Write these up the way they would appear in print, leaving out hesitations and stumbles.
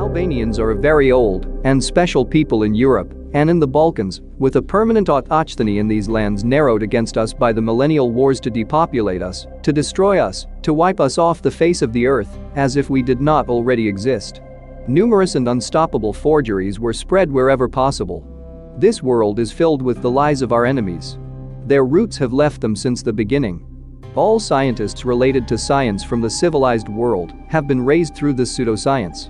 Albanians are a very old and special people in Europe and in the Balkans, with a permanent autochthony in these lands narrowed against us by the millennial wars to depopulate us, to destroy us, to wipe us off the face of the earth, as if we did not already exist. Numerous and unstoppable forgeries were spread wherever possible. This world is filled with the lies of our enemies. Their roots have left them since the beginning. All scientists related to science from the civilized world have been raised through this pseudoscience.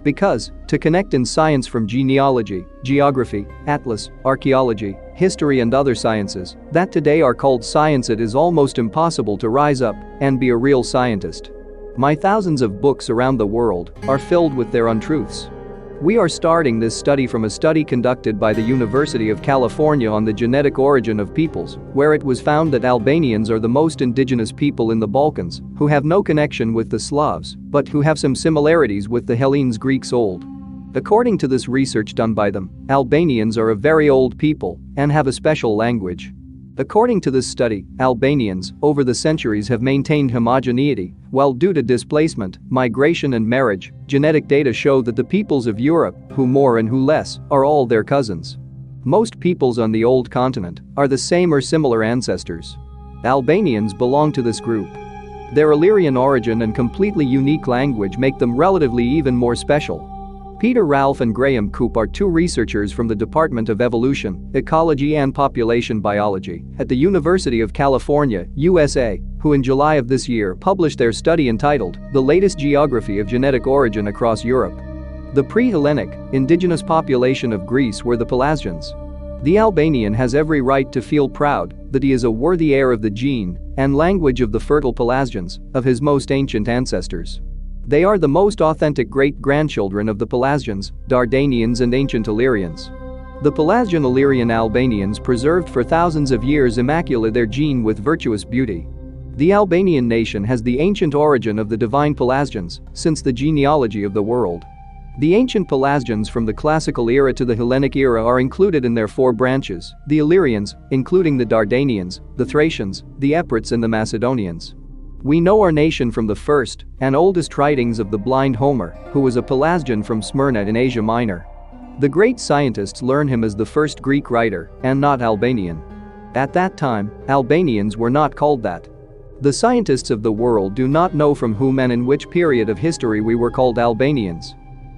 Because, to connect in science from genealogy, geography, atlas, archaeology, history and other sciences that today are called science, it is almost impossible to rise up and be a real scientist. My thousands of books around the world are filled with their untruths. We are starting this study from a study conducted by the University of California on the genetic origin of peoples, where it was found that Albanians are the most indigenous people in the Balkans, who have no connection with the Slavs, but who have some similarities with the Hellenes Greeks old. According to this research done by them, Albanians are a very old people and have a special language. According to this study, Albanians, over the centuries, have maintained homogeneity, while due to displacement, migration and marriage, genetic data show that the peoples of Europe, who more and who less, are all their cousins. Most peoples on the old continent are the same or similar ancestors. Albanians belong to this group. Their Illyrian origin and completely unique language make them relatively even more special. Peter Ralph and Graham Coop are two researchers from the Department of Evolution, Ecology and Population Biology at the University of California, USA, who in July of this year published their study entitled The Latest Geography of Genetic Origin Across Europe. The pre-Hellenic, indigenous population of Greece were the Pelasgians. The Albanian has every right to feel proud that he is a worthy heir of the gene and language of the fertile Pelasgians, of his most ancient ancestors. They are the most authentic great-grandchildren of the Pelasgians, Dardanians and ancient Illyrians. The Pelasgian-Illyrian-Albanians preserved for thousands of years immaculate their gene with virtuous beauty. The Albanian nation has the ancient origin of the divine Pelasgians, since the genealogy of the world. The ancient Pelasgians from the classical era to the Hellenic era are included in their four branches, the Illyrians, including the Dardanians, the Thracians, the Epirots and the Macedonians. We know our nation from the first and oldest writings of the blind Homer, who was a Pelasgian from Smyrna in Asia Minor. The great scientists learn him as the first Greek writer and not Albanian. At that time, Albanians were not called that. The scientists of the world do not know from whom and in which period of history we were called Albanians.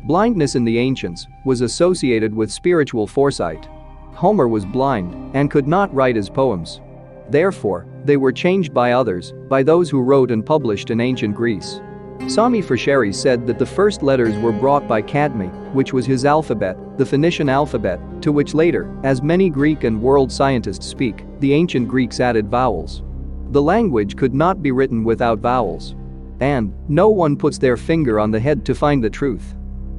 Blindness in the ancients was associated with spiritual foresight. Homer was blind and could not write his poems. Therefore, they were changed by others, by those who wrote and published in ancient Greece. Sami Frasheri said that the first letters were brought by Cadme, which was his alphabet, the Phoenician alphabet, to which later, as many Greek and world scientists speak, the ancient Greeks added vowels. The language could not be written without vowels. And no one puts their finger on the head to find the truth.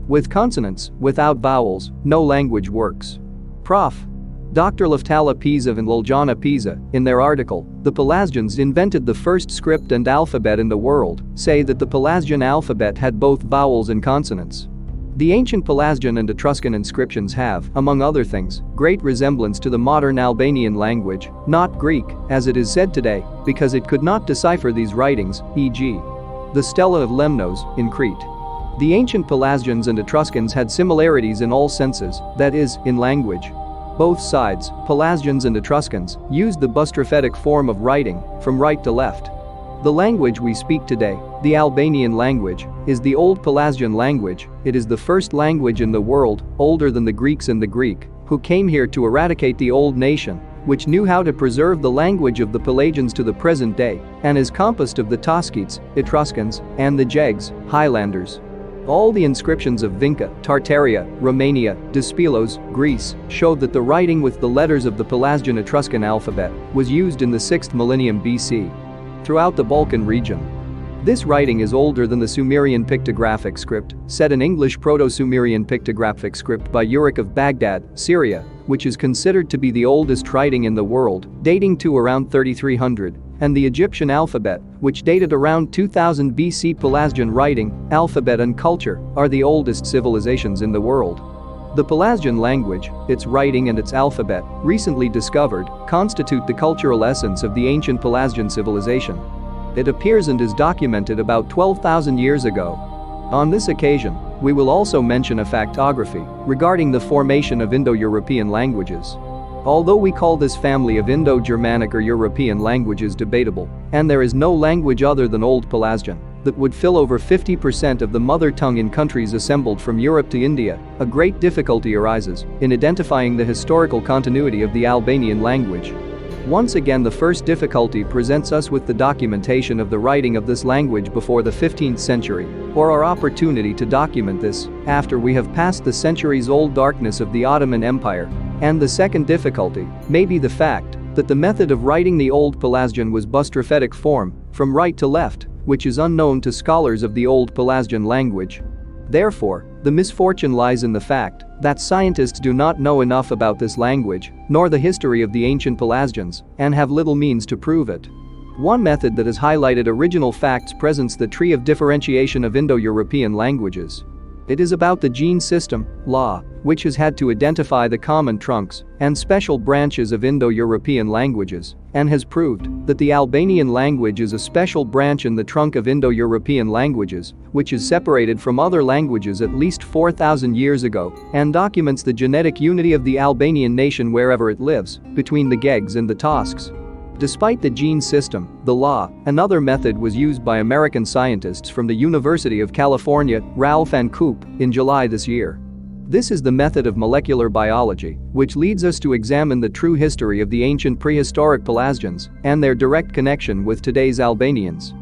With consonants, without vowels, no language works. Prof. Dr. Luftulla Peza and Liljana Peza, in their article, The Pelasgians Invented the First Script and Alphabet in the World, say that the Pelasgian alphabet had both vowels and consonants. The ancient Pelasgian and Etruscan inscriptions have, among other things, great resemblance to the modern Albanian language, not Greek, as it is said today, because it could not decipher these writings, e.g. the Stela of Lemnos, in Crete. The ancient Pelasgians and Etruscans had similarities in all senses, that is, in language. Both sides, Pelasgians and Etruscans, used the bustrophetic form of writing, from right to left. The language we speak today, the Albanian language, is the old Pelasgian language. It is the first language in the world, older than the Greeks and the Greek, who came here to eradicate the old nation, which knew how to preserve the language of the Pelagians to the present day, and is composed of the Toskites, Etruscans, and the Jegs, Highlanders. All the inscriptions of Vinca, Tartaria, Romania, Despilos, Greece, show that the writing with the letters of the Pelasgian Etruscan alphabet was used in the 6th millennium BC. Throughout the Balkan region. This writing is older than the Sumerian pictographic script, set in English Proto-Sumerian pictographic script by Uruk of Baghdad, Syria, which is considered to be the oldest writing in the world, dating to around 3300. And the Egyptian alphabet, which dated around 2000 BC. Pelasgian writing, alphabet and culture are the oldest civilizations in the world. The Pelasgian language, its writing and its alphabet, recently discovered, constitute the cultural essence of the ancient Pelasgian civilization. It appears and is documented about 12,000 years ago. On this occasion, we will also mention a factography regarding the formation of Indo-European languages. Although we call this family of Indo-Germanic or European languages debatable, and there is no language other than Old Pelasgian that would fill over 50% of the mother tongue in countries assembled from Europe to India, a great difficulty arises in identifying the historical continuity of the Albanian language. Once again, the first difficulty presents us with the documentation of the writing of this language before the 15th century, or our opportunity to document this after we have passed the centuries-old darkness of the Ottoman Empire. And the second difficulty may be the fact that the method of writing the Old Pelasgian was bustrophetic form, from right to left, which is unknown to scholars of the Old Pelasgian language. Therefore, the misfortune lies in the fact that scientists do not know enough about this language, nor the history of the ancient Pelasgians, and have little means to prove it. One method that has highlighted original facts presents the tree of differentiation of Indo-European languages. It is about the gene system, law, which has had to identify the common trunks and special branches of Indo-European languages, and has proved that the Albanian language is a special branch in the trunk of Indo-European languages, which is separated from other languages at least 4,000 years ago, and documents the genetic unity of the Albanian nation wherever it lives, between the Gegs and the Tosks. Despite the gene system, the law, another method was used by American scientists from the University of California, Ralph and Coop, in July this year. This is the method of molecular biology, which leads us to examine the true history of the ancient prehistoric Pelasgians and their direct connection with today's Albanians.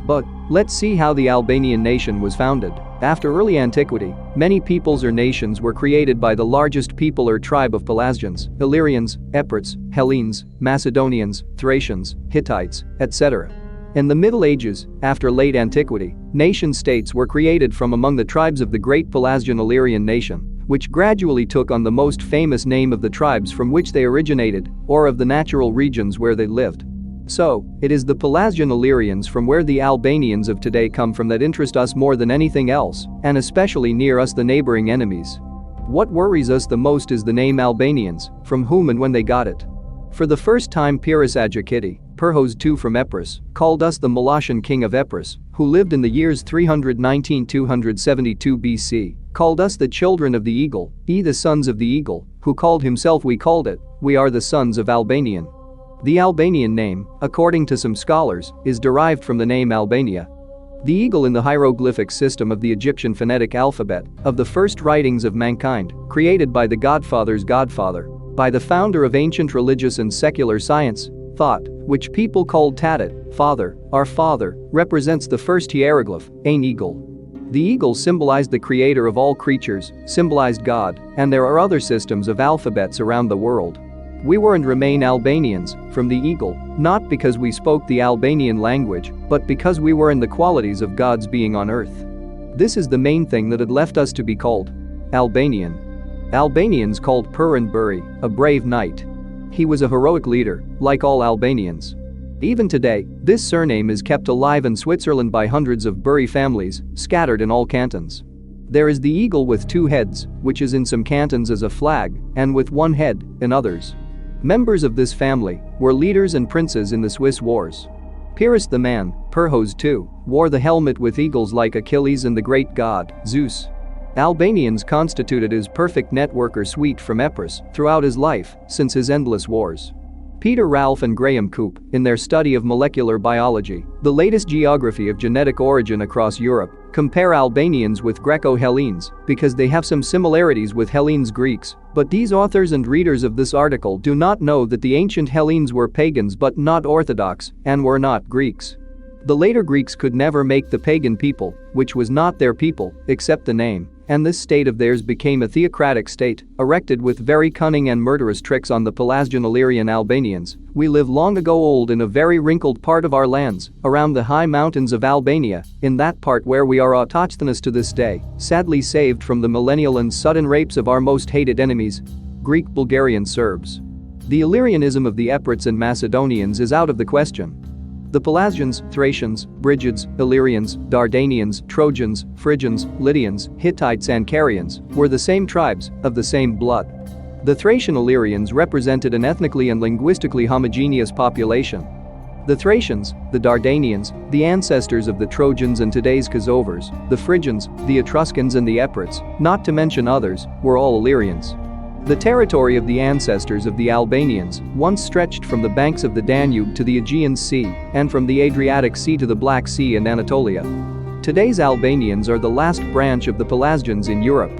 But let's see how the Albanian nation was founded. After early antiquity, many peoples or nations were created by the largest people or tribe of Pelasgians, Illyrians, Epirots, Hellenes, Macedonians, Thracians, Hittites, etc. In the Middle Ages, after late antiquity, nation-states were created from among the tribes of the great Pelasgian Illyrian nation, which gradually took on the most famous name of the tribes from which they originated, or of the natural regions where they lived. So, it is the Pelasgian Illyrians from where the Albanians of today come from that interest us more than anything else, and especially near us the neighboring enemies. What worries us the most is the name Albanians, from whom and when they got it. For the first time Pyrrhus Adjaciti, Perhos II from Epirus, called us the Meletian king of Epirus, who lived in the years 319-272 BC, called us the children of the eagle, the sons of the eagle, who called himself we called it, we are the sons of Albanian. The Albanian name, according to some scholars, is derived from the name Albania. The eagle in the hieroglyphic system of the Egyptian phonetic alphabet, of the first writings of mankind, created by the Godfather's godfather, by the founder of ancient religious and secular science, Thot, which people called Tatit, father, our father, represents the first hieroglyph, an eagle. The eagle symbolized the creator of all creatures, symbolized God, and there are other systems of alphabets around the world. We were and remain Albanians, from the eagle, not because we spoke the Albanian language, but because we were in the qualities of God's being on earth. This is the main thing that had left us to be called Albanian. Albanians called Purin Buri, a brave knight. He was a heroic leader, like all Albanians. Even today, this surname is kept alive in Switzerland by hundreds of Buri families, scattered in all cantons. There is the eagle with two heads, which is in some cantons as a flag, and with one head in others. Members of this family were leaders and princes in the Swiss wars. Pyrrhus the man, Perhos II, wore the helmet with eagles like Achilles and the great god, Zeus. Albanians constituted his perfect network or suite from Epirus throughout his life, since his endless wars. Peter Ralph and Graham Coop, in their study of molecular biology, the latest geography of genetic origin across Europe, compare Albanians with Greco-Hellenes because they have some similarities with Hellenes Greeks, but these authors and readers of this article do not know that the ancient Hellenes were pagans but not Orthodox, and were not Greeks. The later Greeks could never make the pagan people, which was not their people, accept the name, and this state of theirs became a theocratic state, erected with very cunning and murderous tricks on the Pelasgian-Illyrian Albanians. We live long ago old in a very wrinkled part of our lands, around the high mountains of Albania, in that part where we are autochthonous to this day, sadly saved from the millennial and sudden rapes of our most hated enemies, Greek, Bulgarian Serbs. The Illyrianism of the Epirots and Macedonians is out of the question. The Pelasgians, Thracians, Brygids, Illyrians, Dardanians, Trojans, Phrygians, Lydians, Hittites and Carians were the same tribes, of the same blood. The Thracian Illyrians represented an ethnically and linguistically homogeneous population. The Thracians, the Dardanians, the ancestors of the Trojans and today's Kosovars, the Phrygians, the Etruscans and the Epirots, not to mention others, were all Illyrians. The territory of the ancestors of the Albanians once stretched from the banks of the Danube to the Aegean Sea and from the Adriatic Sea to the Black Sea and Anatolia. Today's Albanians are the last branch of the Pelasgians in Europe.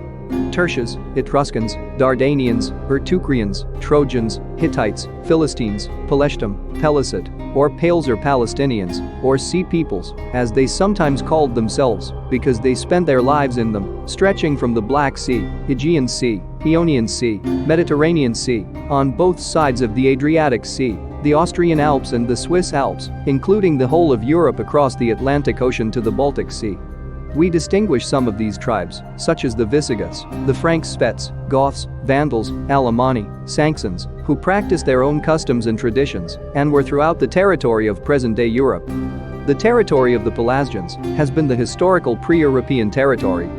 Tertius, Etruscans, Dardanians, Ertucrians, Trojans, Hittites, Philistines, Peleshtim, Pelesit, or Pales or Palestinians, or Sea Peoples, as they sometimes called themselves, because they spent their lives in them, stretching from the Black Sea, Aegean Sea, Ionian Sea, Mediterranean Sea, on both sides of the Adriatic Sea, the Austrian Alps and the Swiss Alps, including the whole of Europe across the Atlantic Ocean to the Baltic Sea. We distinguish some of these tribes, such as the Visigoths, the Franks, Svets, Goths, Vandals, Alemanni, Saxons, who practiced their own customs and traditions and were throughout the territory of present-day Europe. The territory of the Pelasgians has been the historical pre-European territory.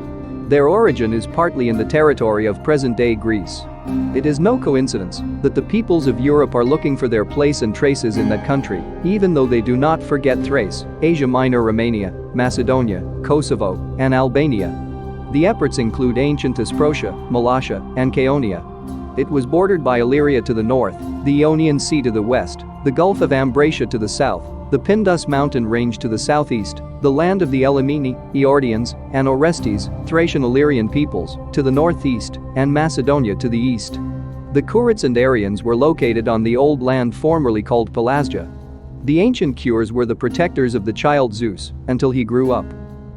Their origin is partly in the territory of present-day Greece. It is no coincidence that the peoples of Europe are looking for their place and traces in that country, even though they do not forget Thrace, Asia Minor, Romania, Macedonia, Kosovo, and Albania. The Epirots include ancient Thesprotia, Malatia, and Chaonia. It was bordered by Illyria to the north, the Ionian Sea to the west, the Gulf of Ambracia to the south, the Pindus mountain range to the southeast, the land of the Elymeni, Eordians, and Orestes, Thracian Illyrian peoples, to the northeast, and Macedonia to the east. The Kurites and Aryans were located on the old land formerly called Pelasgia. The ancient Kures were the protectors of the child Zeus until he grew up.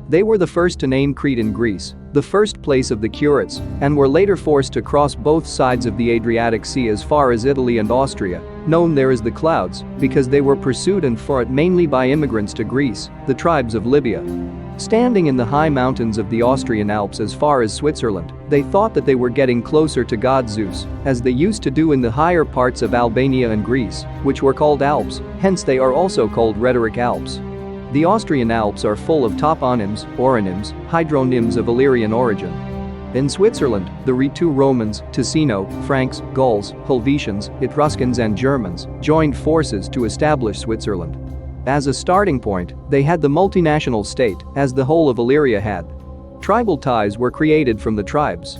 They were the first to name Crete in Greece, the first place of the Kurites, and were later forced to cross both sides of the Adriatic Sea as far as Italy and Austria, known there as the Clouds, because they were pursued and fought mainly by immigrants to Greece, the tribes of Libya. Standing in the high mountains of the Austrian Alps as far as Switzerland, they thought that they were getting closer to God Zeus, as they used to do in the higher parts of Albania and Greece, which were called Alps, hence they are also called rhetoric Alps. The Austrian Alps are full of toponyms, oronyms, hydronyms of Illyrian origin. In Switzerland, the Ritu Romans, Ticino, Franks, Gauls, Helvetians, Etruscans and Germans joined forces to establish Switzerland. As a starting point, they had the multinational state, as the whole of Illyria had. Tribal ties were created from the tribes.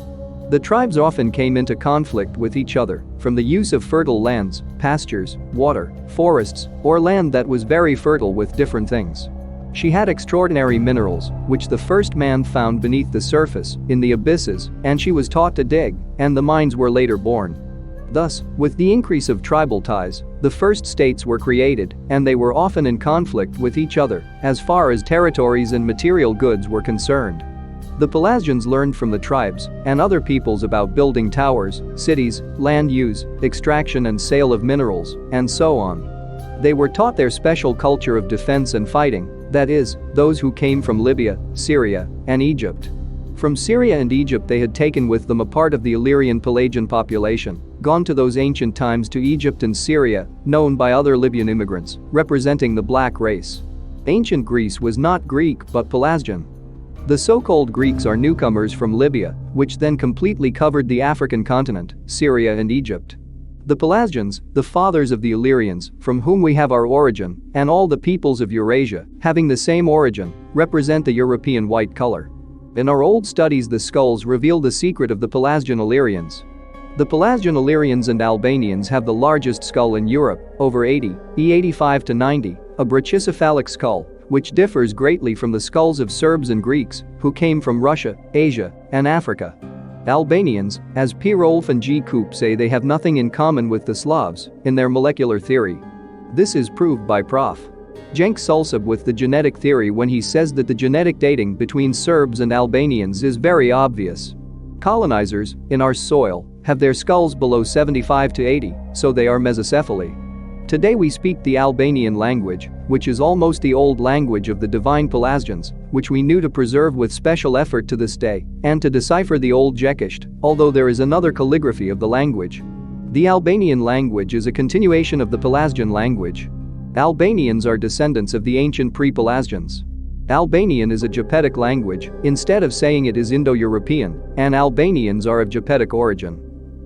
The tribes often came into conflict with each other from the use of fertile lands, pastures, water, forests, or land that was very fertile with different things. She had extraordinary minerals, which the first man found beneath the surface, in the abysses, and she was taught to dig, and the mines were later born. Thus, with the increase of tribal ties, the first states were created, and they were often in conflict with each other as far as territories and material goods were concerned. The Pelasgians learned from the tribes and other peoples about building towers, cities, land use, extraction and sale of minerals, and so on. They were taught their special culture of defense and fighting, that is, those who came from Libya, Syria, and Egypt. From Syria and Egypt they had taken with them a part of the Illyrian-Pelagian population, gone to those ancient times to Egypt and Syria, known by other Libyan immigrants, representing the black race. Ancient Greece was not Greek but Pelasgian. The so-called Greeks are newcomers from Libya, which then completely covered the African continent, Syria and Egypt. The Pelasgians, the fathers of the Illyrians, from whom we have our origin, and all the peoples of Eurasia, having the same origin, represent the European white color. In our old studies the skulls reveal the secret of the Pelasgian Illyrians. The Pelasgian Illyrians and Albanians have the largest skull in Europe, over 80, E85 to 90, a brachycephalic skull, which differs greatly from the skulls of Serbs and Greeks, who came from Russia, Asia, and Africa. Albanians, as P. Rolf and G. Koop say, they have nothing in common with the Slavs in their molecular theory. This is proved by Prof. Cenk Sulsab with the genetic theory when he says that the genetic dating between Serbs and Albanians is very obvious. Colonizers, in our soil, have their skulls below 75 to 80, so they are mesocephaly. Today we speak the Albanian language, which is almost the old language of the divine Pelasgians, which we knew to preserve with special effort to this day, and to decipher the old Jekisht, although there is another calligraphy of the language. The Albanian language is a continuation of the Pelasgian language. Albanians are descendants of the ancient pre-Pelasgians. Albanian is a Gepetic language, instead of saying it is Indo-European, and Albanians are of Gepetic origin.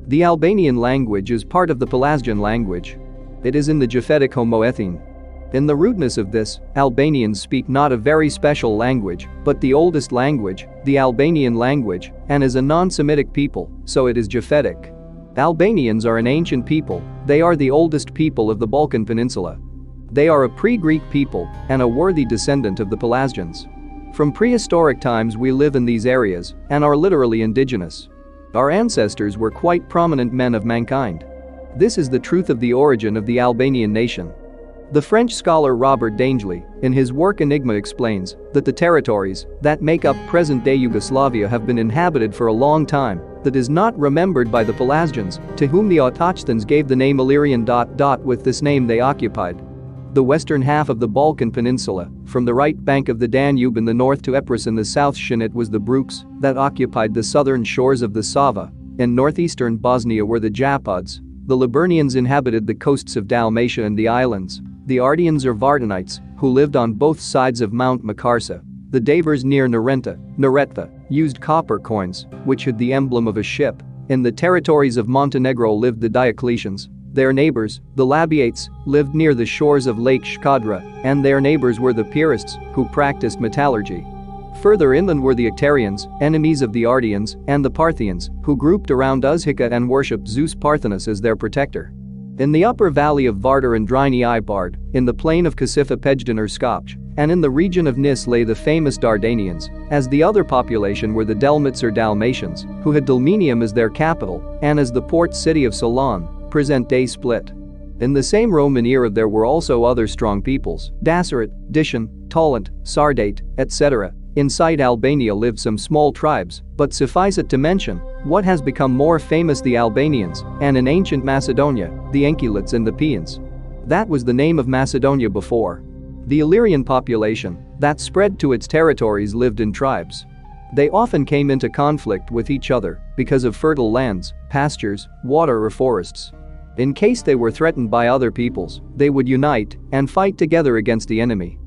The Albanian language is part of the Pelasgian language. It is in the Japhetic Homoethene. In the rudeness of this, Albanians speak not a very special language, but the oldest language, the Albanian language, and is a non-Semitic people, so it is Japhetic. Albanians are an ancient people, they are the oldest people of the Balkan Peninsula. They are a pre-Greek people and a worthy descendant of the Pelasgians. From prehistoric times we live in these areas and are literally indigenous. Our ancestors were quite prominent men of mankind. This is the truth of the origin of the Albanian nation. The French scholar Robert Elsie, in his work Enigma, explains that the territories that make up present-day Yugoslavia have been inhabited for a long time that is not remembered by the Pelasgians, to whom the Autochthons gave the name Illyrian. With this name they occupied the western half of the Balkan Peninsula, from the right bank of the Danube in the north to Epirus in the south. It was the Bruks that occupied the southern shores of the Sava. In northeastern Bosnia were the Japods. The Liburnians inhabited the coasts of Dalmatia and the islands. The Ardians or Vardanites, who lived on both sides of Mount Makarsa. The Davars near Neretva, used copper coins, which had the emblem of a ship. In the territories of Montenegro lived the Diocletians. Their neighbors, the Labiates, lived near the shores of Lake Shkodra, and their neighbors were the Pirists, who practiced metallurgy. Further inland were the Ictarians, enemies of the Ardians, and the Parthians, who grouped around Uzhika and worshipped Zeus Parthenus as their protector. In the upper valley of Vardar and Drini Ibard, in the plain of Xhyzepe Katapano or Skopje, and in the region of Nis lay the famous Dardanians, as the other population were the Delmats or Dalmatians, who had Dalmenium as their capital, and as the port city of Solon, present-day Split. In the same Roman era there were also other strong peoples, Dacerit, Dishan, Tolant, Sardate, etc. Inside Albania lived some small tribes, but suffice it to mention what has become more famous, the Albanians, and in ancient Macedonia, the Enkylites and the Peans. That was the name of Macedonia before. The Illyrian population that spread to its territories lived in tribes. They often came into conflict with each other because of fertile lands, pastures, water or forests. In case they were threatened by other peoples, they would unite and fight together against the enemy.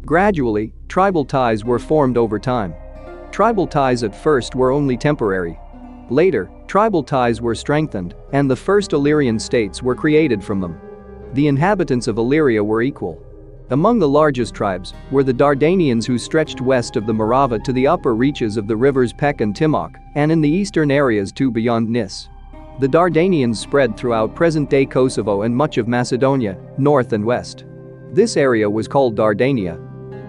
Gradually, tribal ties were formed over time. Tribal ties at first were only temporary. Later, tribal ties were strengthened, and the first Illyrian states were created from them. The inhabitants of Illyria were equal. Among the largest tribes were the Dardanians, who stretched west of the Morava to the upper reaches of the rivers Pek and Timok, and in the eastern areas too beyond Nis. The Dardanians spread throughout present-day Kosovo and much of Macedonia, north and west. This area was called Dardania.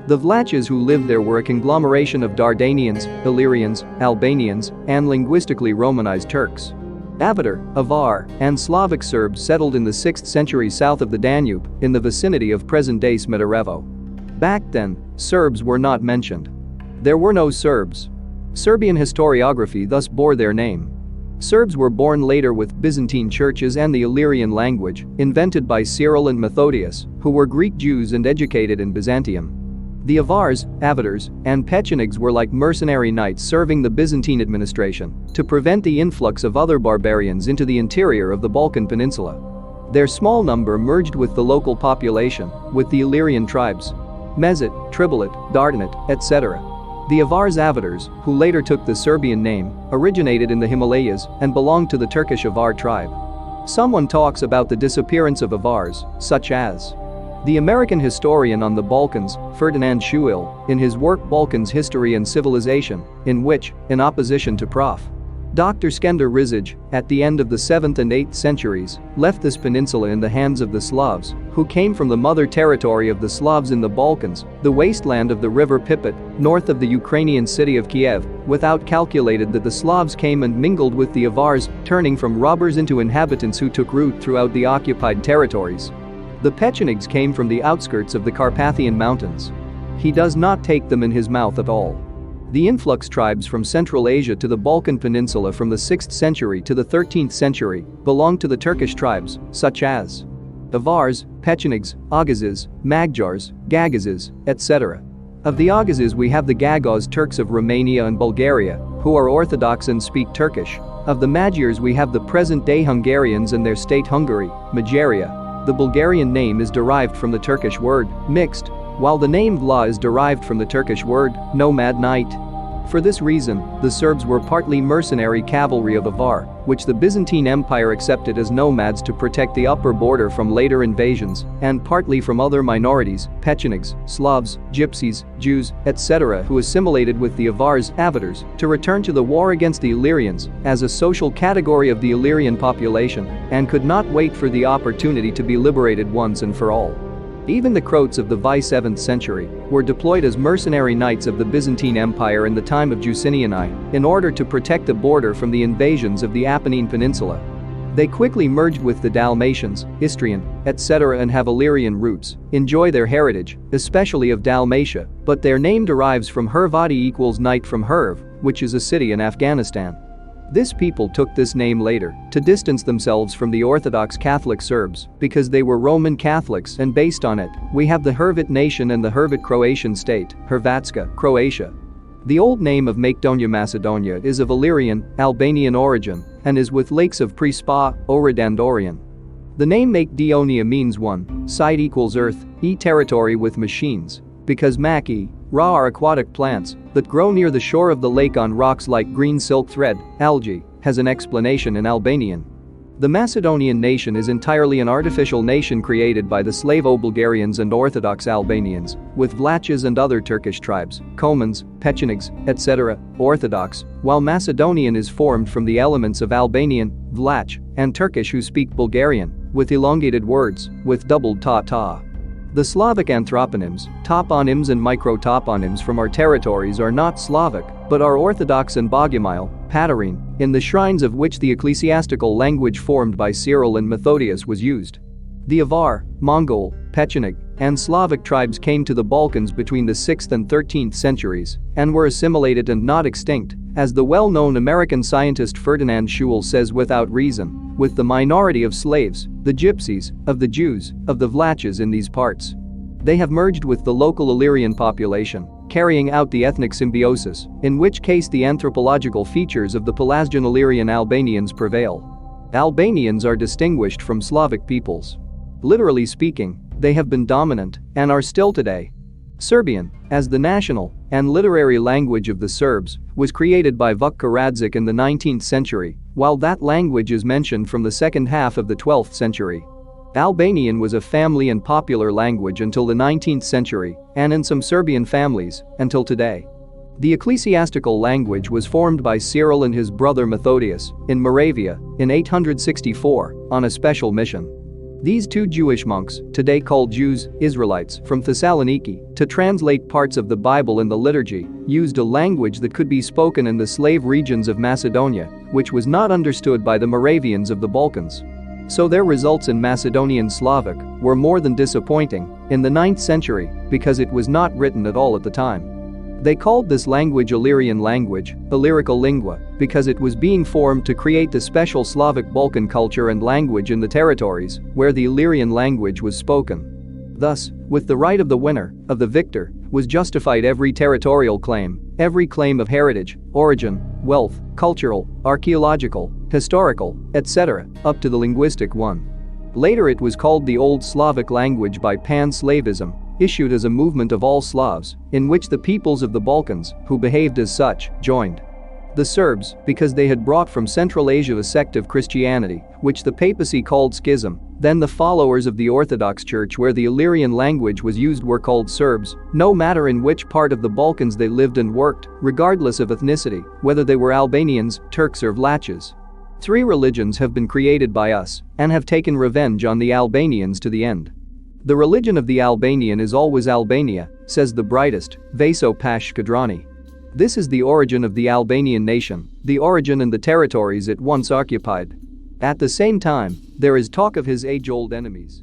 The Vlachs who lived there were a conglomeration of Dardanians, Illyrians, Albanians, and linguistically Romanized Turks. Avar, Avar, and Slavic Serbs settled in the 6th century south of the Danube, in the vicinity of present-day Smederevo. Back then, Serbs were not mentioned. There were no Serbs. Serbian historiography thus bore their name. Serbs were born later with Byzantine churches and the Illyrian language, invented by Cyril and Methodius, who were Greek Jews and educated in Byzantium. The Avars, Avatars, and Pechenegs were like mercenary knights serving the Byzantine administration to prevent the influx of other barbarians into the interior of the Balkan Peninsula. Their small number merged with the local population, with the Illyrian tribes, Mezit, Tribolit, Dardanate, etc. The Avars Avatars, who later took the Serbian name, originated in the Himalayas and belonged to the Turkish Avar tribe. Someone talks about the disappearance of Avars, such as the American historian on the Balkans, Ferdinand Schuil, in his work Balkans History and Civilization, in which, in opposition to Prof. Dr. Skender Rizic, at the end of the 7th and 8th centuries, left this peninsula in the hands of the Slavs, who came from the mother territory of the Slavs in the Balkans, the wasteland of the river Pipet, north of the Ukrainian city of Kiev, without calculated that the Slavs came and mingled with the Avars, turning from robbers into inhabitants who took root throughout the occupied territories. The Pechenegs came from the outskirts of the Carpathian Mountains. He does not take them in his mouth at all. The influx tribes from Central Asia to the Balkan Peninsula from the 6th century to the 13th century belonged to the Turkish tribes, such as Avars, Pechenegs, Agazes, Magyars, Gagazes, etc. Of the Agazes we have the Gagauz Turks of Romania and Bulgaria, who are Orthodox and speak Turkish. Of the Magyars we have the present-day Hungarians and their state Hungary, Magyaria. The Bulgarian name is derived from the Turkish word, mixed, while the name Vla is derived from the Turkish word, nomad knight. For this reason, the Serbs were partly mercenary cavalry of Avar, which the Byzantine Empire accepted as nomads to protect the upper border from later invasions, and partly from other minorities, Pechenegs, Slavs, Gypsies, Jews, etc. who assimilated with the Avars, Avatars, to return to the war against the Illyrians as a social category of the Illyrian population and could not wait for the opportunity to be liberated once and for all. Even the Croats of the VII century were deployed as mercenary knights of the Byzantine Empire in the time of Justinian I in order to protect the border from the invasions of the Apennine Peninsula. They quickly merged with the Dalmatians, Istrian, etc. and have Illyrian roots, enjoy their heritage, especially of Dalmatia, but their name derives from Hervati equals knight from Herv, which is a city in Afghanistan. This people took this name later to distance themselves from the Orthodox Catholic Serbs because they were Roman Catholics, and based on it, we have the Hrvat nation and the Hrvat Croatian state, Hrvatska, Croatia. The old name of Macedonia Macedonia is of Illyrian, Albanian origin and is with lakes of Prespa, Ohrid and Orion. The name Macedonia means one side equals earth, territory with machines, because Maki, Ra are aquatic plants that grow near the shore of the lake on rocks like green silk thread, algae, has an explanation in Albanian. The Macedonian nation is entirely an artificial nation created by the Slavo-Bulgarians and Orthodox Albanians, with Vlachs and other Turkish tribes, Comans, Pechenegs, etc., Orthodox, while Macedonian is formed from the elements of Albanian, Vlach, and Turkish who speak Bulgarian, with elongated words, with doubled ta-ta. The Slavic anthroponyms, toponyms and microtoponyms from our territories are not Slavic, but are Orthodox and Bogumile, Patarine, in the shrines of which the ecclesiastical language formed by Cyril and Methodius was used. The Avar, Mongol, Pecheneg, and Slavic tribes came to the Balkans between the 6th and 13th centuries and were assimilated and not extinct, as the well-known American scientist Ferdinand Schull says without reason, with the minority of slaves, the Gypsies, of the Jews, of the Vlachs in these parts. They have merged with the local Illyrian population, carrying out the ethnic symbiosis, in which case the anthropological features of the Pelasgian-Illyrian-Albanians prevail. Albanians are distinguished from Slavic peoples. Literally speaking, they have been dominant and are still today. Serbian, as the national and literary language of the Serbs, was created by Vuk Karadžić in the 19th century, while that language is mentioned from the second half of the 12th century. Albanian was a family and popular language until the 19th century, and in some Serbian families, until today. The ecclesiastical language was formed by Cyril and his brother Methodius, in Moravia, in 864, on a special mission. These two Jewish monks, today called Jews, Israelites, from Thessaloniki, to translate parts of the Bible in the liturgy, used a language that could be spoken in the slave regions of Macedonia, which was not understood by the Moravians of the Balkans. So their results in Macedonian Slavic were more than disappointing in the 9th century because it was not written at all at the time. They called this language Illyrian language, Illyrical lingua, because it was being formed to create the special Slavic Balkan culture and language in the territories where the Illyrian language was spoken. Thus, with the right of the winner, of the victor, was justified every territorial claim, every claim of heritage, origin, wealth, cultural, archaeological, historical, etc., up to the linguistic one. Later it was called the Old Slavic language by pan-Slavism, issued as a movement of all Slavs, in which the peoples of the Balkans, who behaved as such, joined. The Serbs, because they had brought from Central Asia a sect of Christianity, which the papacy called schism, then the followers of the Orthodox Church where the Illyrian language was used were called Serbs, no matter in which part of the Balkans they lived and worked, regardless of ethnicity, whether they were Albanians, Turks or Vlachs. 3 religions have been created by us and have taken revenge on the Albanians to the end. The religion of the Albanian is always Albania, says the brightest, Vaso Pashkadrani. This is the origin of the Albanian nation, the origin and the territories it once occupied. At the same time, there is talk of his age-old enemies.